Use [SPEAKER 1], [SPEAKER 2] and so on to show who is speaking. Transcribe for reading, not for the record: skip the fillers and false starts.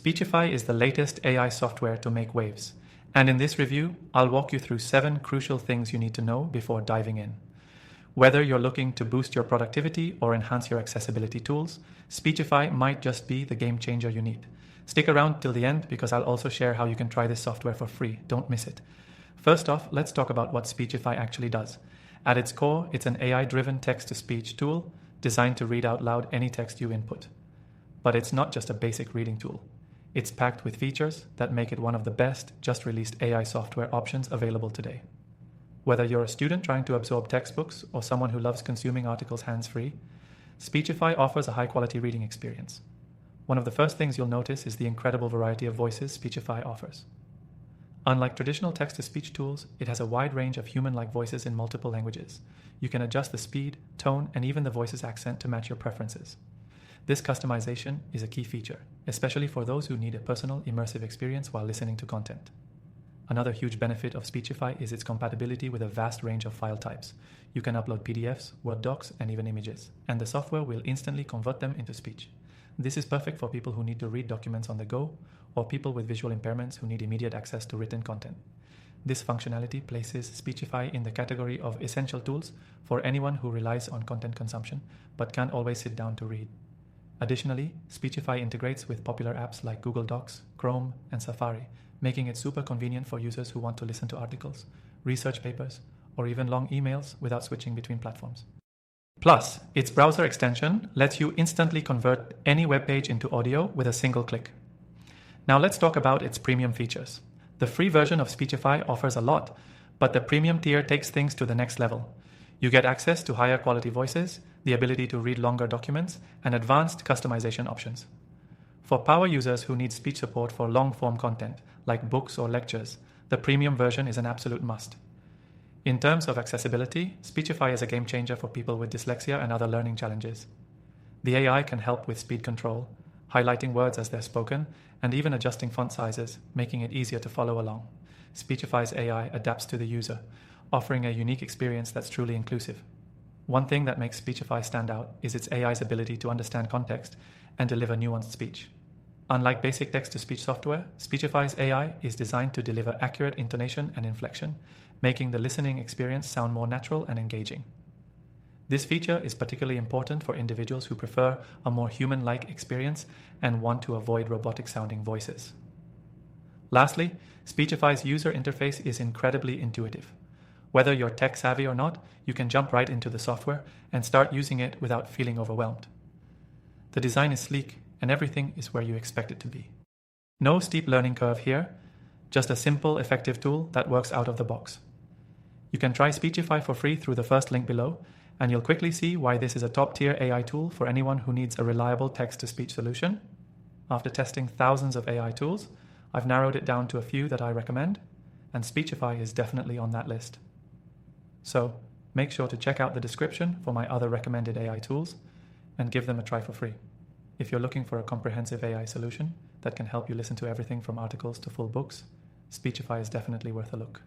[SPEAKER 1] Speechify is the latest AI software to make waves, and in this review, I'll walk you through 7 crucial things you need to know before diving in. Whether you're looking to boost your productivity or enhance your accessibility tools, Speechify might just be the game changer you need. Stick around till the end because I'll also share how you can try this software for free. Don't miss it. First off, let's talk about what Speechify actually does. At its core, it's an AI-driven text-to-speech tool designed to read out loud any text you input. But it's not just a basic reading tool. It's packed with features that make it one of the best just released AI software options available today. Whether you're a student trying to absorb textbooks or someone who loves consuming articles hands-free, Speechify offers a high-quality reading experience. One of the first things you'll notice is the incredible variety of voices Speechify offers. Unlike traditional text-to-speech tools, it has a wide range of human-like voices in multiple languages. You can adjust the speed, tone, and even the voice's accent to match your preferences. This customization is a key feature, especially for those who need a personal, immersive experience while listening to content. Another huge benefit of Speechify is its compatibility with a vast range of file types. You can upload PDFs, Word docs, and even images, and the software will instantly convert them into speech. This is perfect for people who need to read documents on the go, or people with visual impairments who need immediate access to written content. This functionality places Speechify in the category of essential tools for anyone who relies on content consumption but can't always sit down to read. Additionally, Speechify integrates with popular apps like Google Docs, Chrome, and Safari, making it super convenient for users who want to listen to articles, research papers, or even long emails without switching between platforms. Plus, its browser extension lets you instantly convert any web page into audio with a single click. Now let's talk about its premium features. The free version of Speechify offers a lot, but the premium tier takes things to the next level. You get access to higher quality voices, the ability to read longer documents, and advanced customization options. For power users who need speech support for long-form content, like books or lectures, the premium version is an absolute must. In terms of accessibility, Speechify is a game changer for people with dyslexia and other learning challenges. The AI can help with speed control, highlighting words as they're spoken, and even adjusting font sizes, making it easier to follow along. Speechify's AI adapts to the user, offering a unique experience that's truly inclusive. One thing that makes Speechify stand out is its AI's ability to understand context and deliver nuanced speech. Unlike basic text-to-speech software, Speechify's AI is designed to deliver accurate intonation and inflection, making the listening experience sound more natural and engaging. This feature is particularly important for individuals who prefer a more human-like experience and want to avoid robotic-sounding voices. Lastly, Speechify's user interface is incredibly intuitive. Whether you're tech-savvy or not, you can jump right into the software and start using it without feeling overwhelmed. The design is sleek, and everything is where you expect it to be. No steep learning curve here, just a simple, effective tool that works out of the box. You can try Speechify for free through the first link below, and you'll quickly see why this is a top-tier AI tool for anyone who needs a reliable text-to-speech solution. After testing thousands of AI tools, I've narrowed it down to a few that I recommend, and Speechify is definitely on that list. So, make sure to check out the description for my other recommended AI tools and give them a try for free. If you're looking for a comprehensive AI solution that can help you listen to everything from articles to full books, Speechify is definitely worth a look.